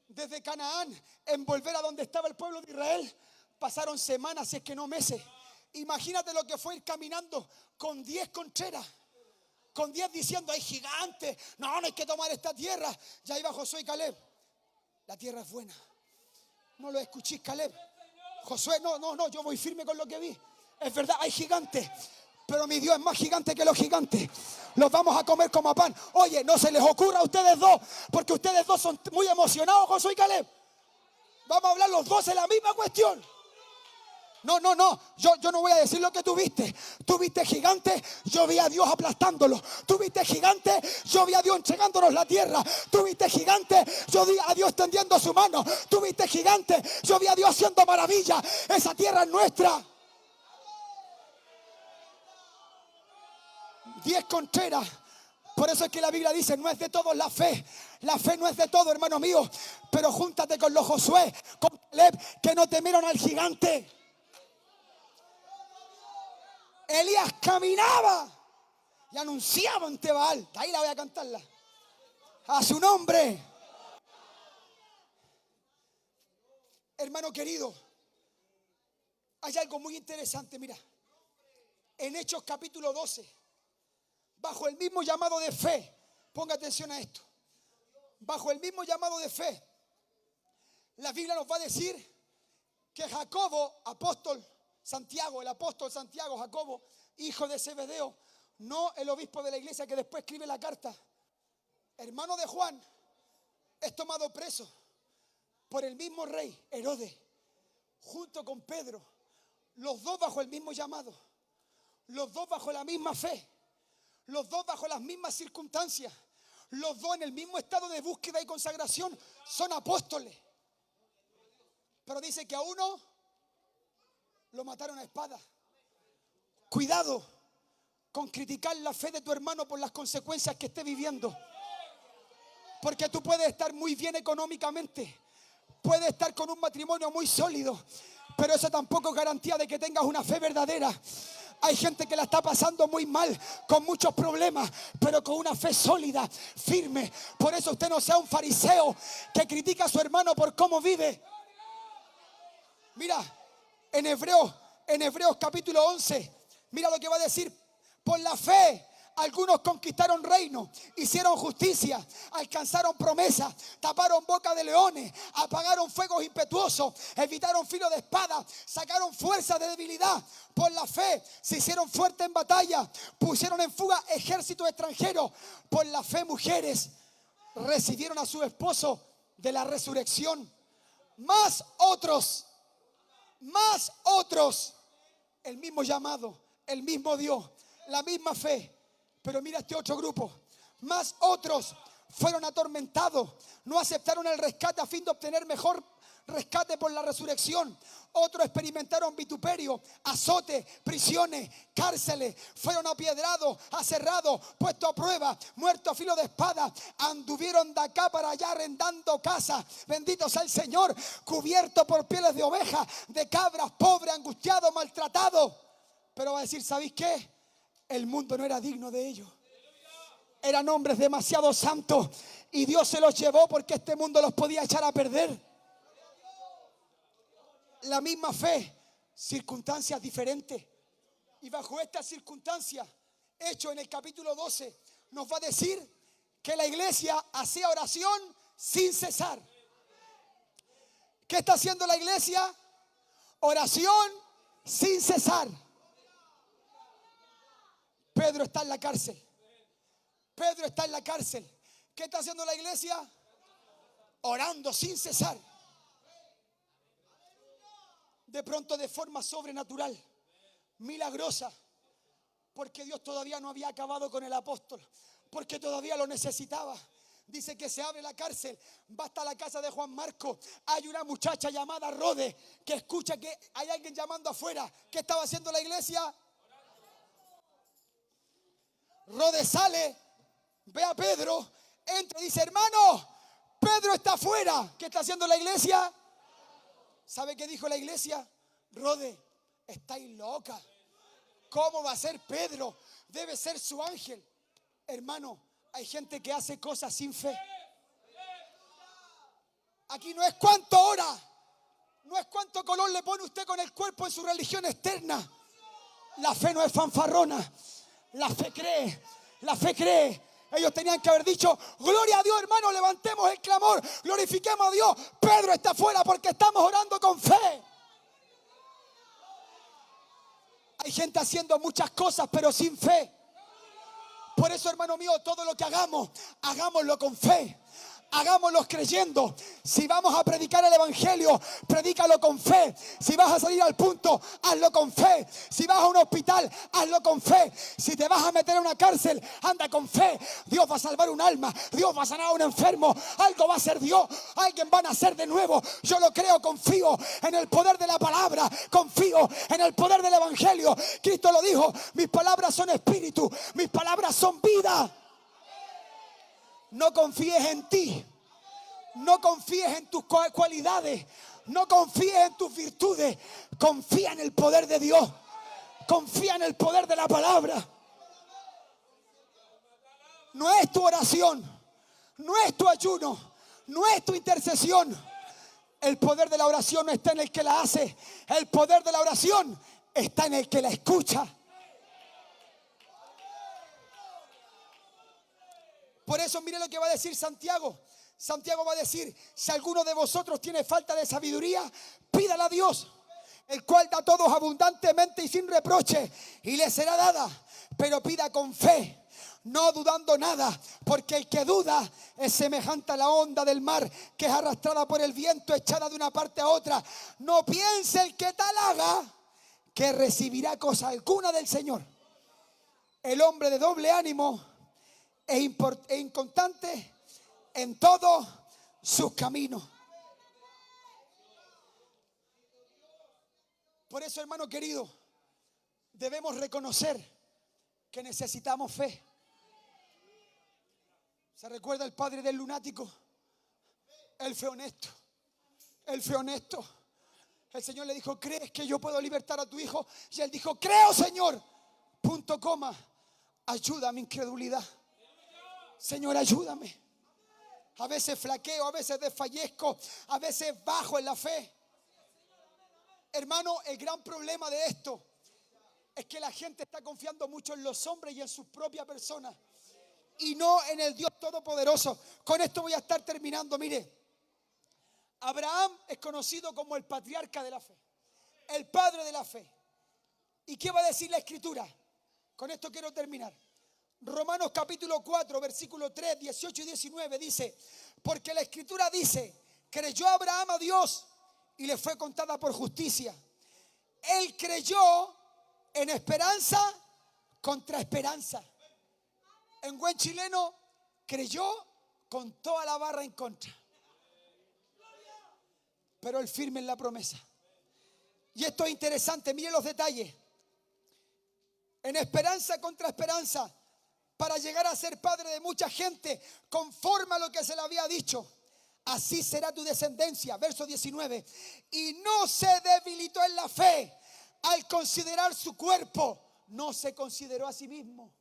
Desde Canaán, en volver a donde estaba el pueblo de Israel, pasaron semanas, si es que no meses. Imagínate lo que fue ir caminando con 10 concheras, con 10 diciendo, hay gigantes, no hay que tomar esta tierra. Ya iba Josué y Caleb, la tierra es buena. No lo escuché, Caleb. Josué, no, yo voy firme con lo que vi. Es verdad, hay gigantes, pero mi Dios es más gigante que los gigantes. Los vamos a comer como a pan. Oye, no se les ocurra a ustedes dos, porque ustedes dos son muy emocionados, Josué y Caleb. Vamos a hablar los dos de la misma cuestión. No, yo no voy a decir lo que tú viste. Tú viste gigante, yo vi a Dios aplastándolo. Tú viste gigante, yo vi a Dios entregándonos la tierra. Tú viste gigante, yo vi a Dios extendiendo su mano. Tú viste gigante, yo vi a Dios haciendo maravilla. Esa tierra es nuestra. 10 concheras. Por eso es que la Biblia dice, no es de todos la fe. La fe no es de todo, hermano mío. Pero júntate con los Josué, con Caleb, que no temieron al gigante. Elías caminaba y anunciaba ante Baal. Ahí la voy a cantarla. A su nombre. Hermano querido, hay algo muy interesante, mira. En Hechos capítulo 12, bajo el mismo llamado de fe, ponga atención a esto. Bajo el mismo llamado de fe, la Biblia nos va a decir que Jacobo, apóstol Santiago, el apóstol Santiago, Jacobo, hijo de Zebedeo, no el obispo de la iglesia que después escribe la carta, hermano de Juan, es tomado preso por el mismo rey Herodes, junto con Pedro, los dos bajo el mismo llamado, los dos bajo la misma fe, los dos bajo las mismas circunstancias, los dos en el mismo estado de búsqueda y consagración, son apóstoles. Pero dice que a uno lo mataron a espada. Cuidado con criticar la fe de tu hermano por las consecuencias que esté viviendo. Porque tú puedes estar muy bien económicamente, puedes estar con un matrimonio muy sólido, pero eso tampoco es garantía de que tengas una fe verdadera. Hay gente que la está pasando muy mal, con muchos problemas, pero con una fe sólida, firme. Por eso usted no sea un fariseo que critica a su hermano por cómo vive. Mira, en Hebreos capítulo 11, mira lo que va a decir. Por la fe, algunos conquistaron reinos, hicieron justicia, alcanzaron promesas, taparon boca de leones, apagaron fuegos impetuosos, evitaron filo de espada, sacaron fuerza de debilidad. Por la fe se hicieron fuertes en batalla, pusieron en fuga ejércitos extranjeros. Por la fe, mujeres recibieron a su esposo de la resurrección. Más otros, el mismo llamado, el mismo Dios, la misma fe. Pero mira este otro grupo. Más otros fueron atormentados, no aceptaron el rescate a fin de obtener mejor rescate por la resurrección. Otros experimentaron vituperio, azote, prisiones, cárceles. Fueron apiedrados, aserrados, puestos a prueba, muertos a filo de espada. Anduvieron de acá para allá arrendando casas. Bendito sea el Señor. Cubiertos por pieles de ovejas, de cabras, pobres, angustiados, maltratados. Pero va a decir, ¿sabéis qué? El mundo no era digno de ellos. Eran hombres demasiado santos y Dios se los llevó porque este mundo los podía echar a perder. La misma fe, circunstancias diferentes. Y bajo estas circunstancias, Hechos en el capítulo 12, nos va a decir que la iglesia hacía oración sin cesar. ¿Qué está haciendo la iglesia? Oración sin cesar. Pedro está en la cárcel. Pedro está en la cárcel. ¿Qué está haciendo la iglesia? Orando sin cesar. De pronto, de forma sobrenatural, milagrosa, porque Dios todavía no había acabado con el apóstol, porque todavía lo necesitaba. Dice que se abre la cárcel, va hasta la casa de Juan Marcos. Hay una muchacha llamada Rode que escucha que hay alguien llamando afuera. ¿Qué estaba haciendo la iglesia? Rode sale, ve a Pedro, entra y dice, hermano, Pedro está afuera. ¿Qué está haciendo la iglesia? ¿Sabe qué dijo la iglesia? Rode, estáis loca. ¿Cómo va a ser Pedro? Debe ser su ángel. Hermano, hay gente que hace cosas sin fe. Aquí no es cuánto ora, no es cuánto color le pone usted con el cuerpo en su religión externa. La fe no es fanfarrona. La fe cree, la fe cree. Ellos tenían que haber dicho, gloria a Dios, hermano, levantemos el clamor, glorifiquemos a Dios. Pedro está afuera porque estamos orando con fe. Hay gente haciendo muchas cosas pero sin fe. Por eso, hermano mío, todo lo que hagamos, hagámoslo con fe. Hagámoslo creyendo. Si vamos a predicar el evangelio, predícalo con fe. Si vas a salir al punto, hazlo con fe. Si vas a un hospital, hazlo con fe. Si te vas a meter en una cárcel, anda con fe. Dios va a salvar un alma, Dios va a sanar a un enfermo. Algo va a hacer Dios, alguien va a nacer de nuevo. Yo lo creo, confío en el poder de la palabra, confío en el poder del evangelio. Cristo lo dijo, mis palabras son espíritu, mis palabras son vida. No confíes en ti, no confíes en tus cualidades, no confíes en tus virtudes, confía en el poder de Dios, confía en el poder de la palabra. No es tu oración, no es tu ayuno, no es tu intercesión. El poder de la oración no está en el que la hace, el poder de la oración está en el que la escucha. Por eso mire lo que va a decir Santiago. Santiago va a decir, si alguno de vosotros tiene falta de sabiduría, pídala a Dios, el cual da a todos abundantemente y sin reproche, y le será dada. Pero pida con fe, no dudando nada, porque el que duda es semejante a la onda del mar, que es arrastrada por el viento, echada de una parte a otra. No piense el que tal haga, que recibirá cosa alguna del Señor. El hombre de doble ánimo e inconstante en todos sus caminos. Por eso, hermano querido, debemos reconocer que necesitamos fe. ¿Se recuerda el padre del lunático? Él fue honesto. Él fue honesto. El Señor le dijo, ¿crees que yo puedo libertar a tu hijo? Y él dijo, creo, Señor. Punto, coma. Ayuda a mi incredulidad. Señor, ayúdame. A veces flaqueo, a veces desfallezco, a veces bajo en la fe. Hermano, el gran problema de esto es que la gente está confiando mucho en los hombres y en su propia persona, y no en el Dios Todopoderoso. Con esto voy a estar terminando. Mire, Abraham es conocido como el patriarca de la fe, el padre de la fe. ¿Y qué va a decir la Escritura? Con esto quiero terminar. Romanos capítulo 4, versículo 3, 18 y 19 dice, porque la Escritura dice, creyó Abraham a Dios y le fue contada por justicia. Él creyó en esperanza contra esperanza. En buen chileno, creyó con toda la barra en contra. pero el firme en la promesa. Y esto es interesante, mire los detalles. En esperanza contra esperanza, para llegar a ser padre de mucha gente, conforme a lo que se le había dicho. Así será tu descendencia. Verso 19. Y no se debilitó en la fe al considerar su cuerpo. No se consideró a sí mismo.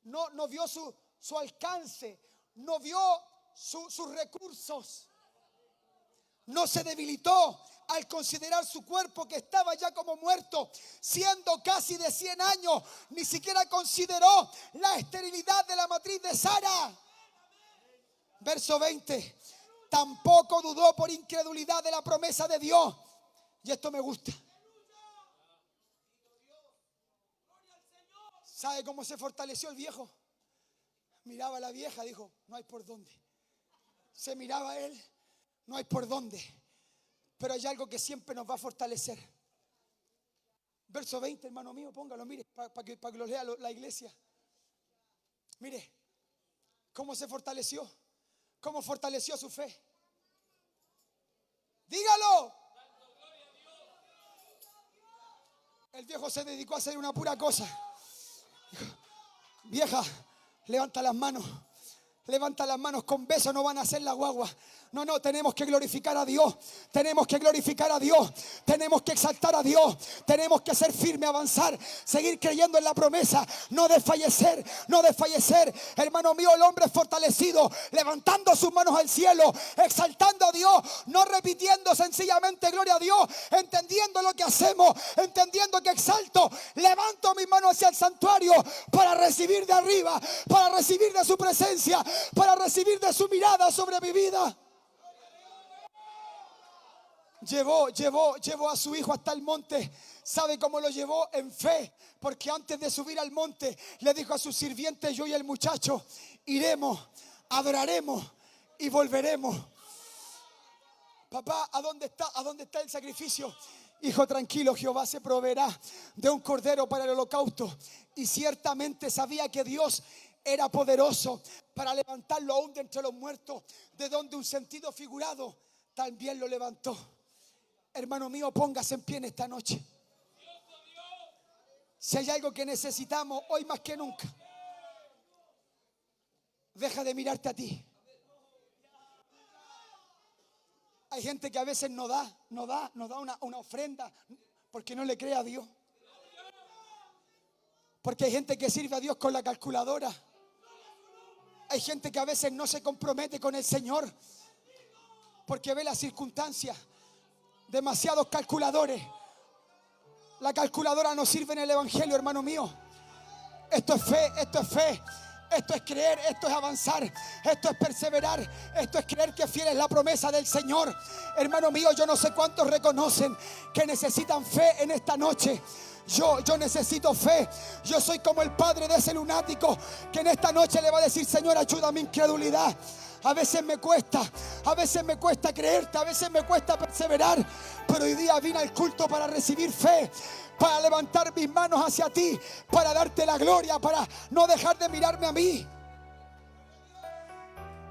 No vio su alcance. No vio sus recursos. No se debilitó al considerar su cuerpo, que estaba ya como muerto, siendo casi de 100 años. Ni siquiera consideró la esterilidad de la matriz de Sara. Verso 20. Tampoco dudó por incredulidad de la promesa de Dios. Y esto me gusta. ¿Sabe cómo se fortaleció el viejo? Miraba a la vieja, dijo, no hay por dónde. Se miraba a él, no hay por dónde. Pero hay algo que siempre nos va a fortalecer. Verso 20, hermano mío, póngalo, mire, para que lo lea la iglesia. Mire, cómo se fortaleció. Cómo fortaleció su fe. Dígalo. El viejo se dedicó a hacer una pura cosa. Dijo, vieja, levanta las manos. Levanta las manos, con besos no van a hacer la guagua. No, tenemos que glorificar a Dios. Tenemos que glorificar a Dios. Tenemos que exaltar a Dios. Tenemos que ser firmes, avanzar, seguir creyendo en la promesa. No desfallecer, no desfallecer. Hermano mío, el hombre fortalecido, levantando sus manos al cielo, exaltando a Dios, no repitiendo sencillamente gloria a Dios, entendiendo lo que hacemos, entendiendo que exalto, levanto mis manos hacia el santuario para recibir de arriba, para recibir de su presencia, para recibir de su mirada sobre mi vida. Llevó a su hijo hasta el monte. ¿Sabe cómo lo llevó? En fe. Porque antes de subir al monte le dijo a sus sirvientes, yo y el muchacho iremos, adoraremos y volveremos. Papá, ¿a dónde está el sacrificio? Hijo, tranquilo, Jehová se proveerá de un cordero para el holocausto. Y ciertamente sabía que Dios era poderoso para levantarlo aún de entre los muertos, de donde un sentido figurado también lo levantó. Hermano mío, póngase en pie en esta noche. Si hay algo que necesitamos hoy más que nunca, deja de mirarte a ti. Hay gente que a veces no da una ofrenda porque no le cree a Dios. Porque hay gente que sirve a Dios con la calculadora. Hay gente que a veces no se compromete con el Señor porque ve las circunstancias. Demasiados calculadores. La calculadora no sirve en el evangelio, hermano mío. Esto es fe, esto es fe. Esto es creer, esto es avanzar, esto es perseverar, esto es creer que fiel es la promesa del Señor. Hermano mío, yo no sé cuántos reconocen que necesitan fe en esta noche. Yo necesito fe. Yo soy como el padre de ese lunático que en esta noche le va a decir, Señor, ayuda a mi incredulidad. A veces me cuesta creerte, a veces me cuesta perseverar, pero hoy día vine al culto para recibir fe, para levantar mis manos hacia ti, para darte la gloria, para no dejar de mirarme a mí.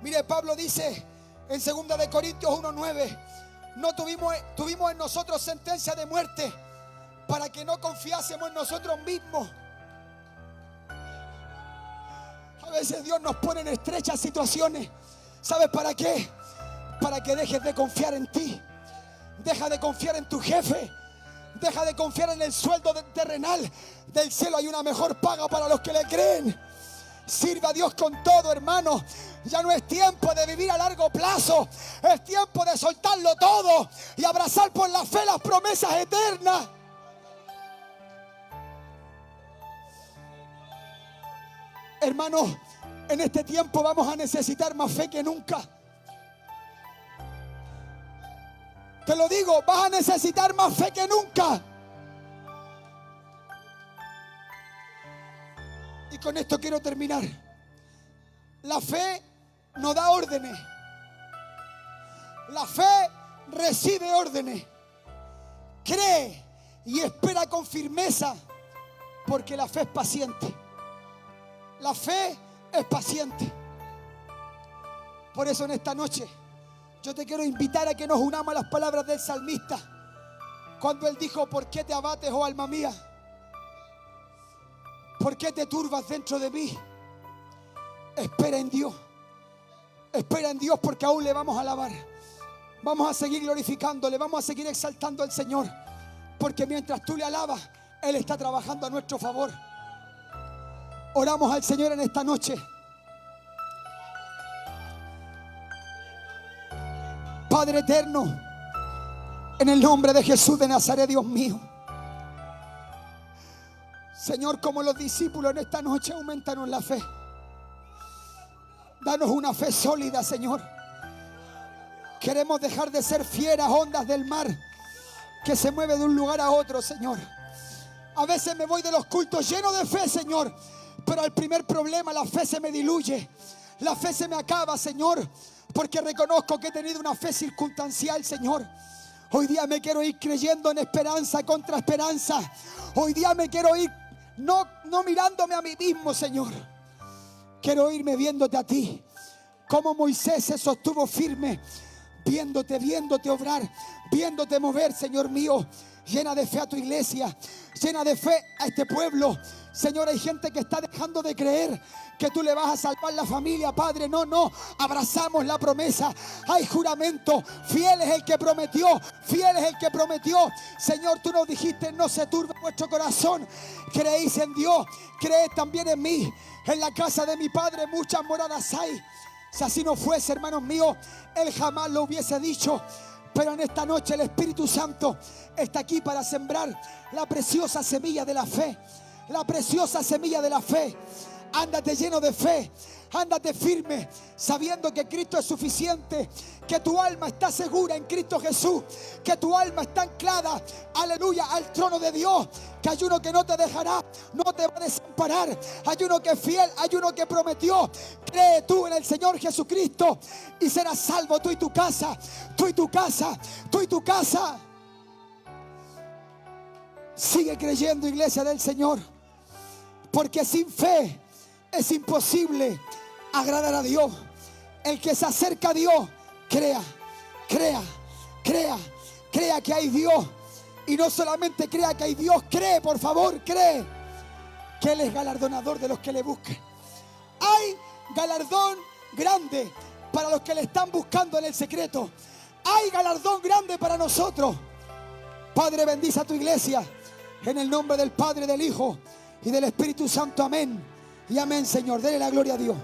Mire, Pablo dice en 2 de Corintios 1:9, no tuvimos en nosotros sentencia de muerte para que no confiásemos en nosotros mismos. A veces Dios nos pone en estrechas situaciones. ¿Sabes para qué? Para que dejes de confiar en ti. Deja de confiar en tu jefe. Deja de confiar en el sueldo terrenal. Del cielo hay una mejor paga para los que le creen. Sirve a Dios con todo, hermano. Ya no es tiempo de vivir a largo plazo. Es tiempo de soltarlo todo y abrazar por la fe las promesas eternas. Hermanos, en este tiempo vamos a necesitar más fe que nunca. Te lo digo, vas a necesitar más fe que nunca. Y con esto quiero terminar. La fe no da órdenes. La fe recibe órdenes. Cree y espera con firmeza, porque la fe es paciente. La fe es paciente. Por eso en esta noche Yo te quiero invitar a que nos unamos a las palabras del salmista, cuando él dijo: ¿por qué te abates, oh alma mía? ¿Por qué te turbas dentro de mí? Espera en Dios. Espera en Dios, porque aún le vamos a alabar. Vamos a seguir glorificándole, vamos a seguir exaltando al Señor, porque mientras tú le alabas, Él está trabajando a nuestro favor. Oramos al Señor en esta noche. Padre eterno, en el nombre de Jesús de Nazaret, Dios mío, Señor, como los discípulos en esta noche, aumentanos la fe. Danos una fe sólida, Señor. Queremos dejar de ser fieras ondas del mar que se mueve de un lugar a otro, Señor. A veces me voy de los cultos lleno de fe, Señor, pero al primer problema la fe se me diluye. La fe se me acaba, Señor, porque reconozco que he tenido una fe circunstancial, Señor. Hoy día me quiero ir creyendo en esperanza contra esperanza. Hoy día me quiero ir no mirándome a mí mismo, Señor. Quiero irme viéndote a ti, como Moisés se sostuvo firme, viéndote obrar, viéndote mover, Señor mío. Llena de fe a tu iglesia, llena de fe a este pueblo. Señor, hay gente que está dejando de creer que tú le vas a salvar la familia, Padre. No, abrazamos la promesa. Hay juramento, fiel es el que prometió, fiel es el que prometió. Señor, tú nos dijiste: no se turbe vuestro corazón. Creéis en Dios, creed también en mí. En la casa de mi Padre muchas moradas hay. Si así no fuese, hermanos míos, Él jamás lo hubiese dicho. Pero en esta noche el Espíritu Santo está aquí para sembrar la preciosa semilla de la fe. La preciosa semilla de la fe. Ándate lleno de fe, ándate firme, sabiendo que Cristo es suficiente, que tu alma está segura en Cristo Jesús, que tu alma está anclada, aleluya, al trono de Dios, que hay uno que no te dejará, no te va a desamparar, hay uno que es fiel, hay uno que prometió. Cree tú en el Señor Jesucristo y serás salvo, tú y tu casa, tú y tu casa, tú y tu casa. Sigue creyendo, iglesia del Señor, porque sin fe es imposible agradar a Dios. El que se acerca a Dios, crea que hay Dios. Y no solamente crea que hay Dios, cree, por favor, cree que Él es galardonador de los que le busquen. Hay galardón grande para los que le están buscando en el secreto. Hay galardón grande para nosotros. Padre, bendice a tu iglesia en el nombre del Padre, del Hijo y del Espíritu Santo. Amén y amén, Señor. Dele la gloria a Dios.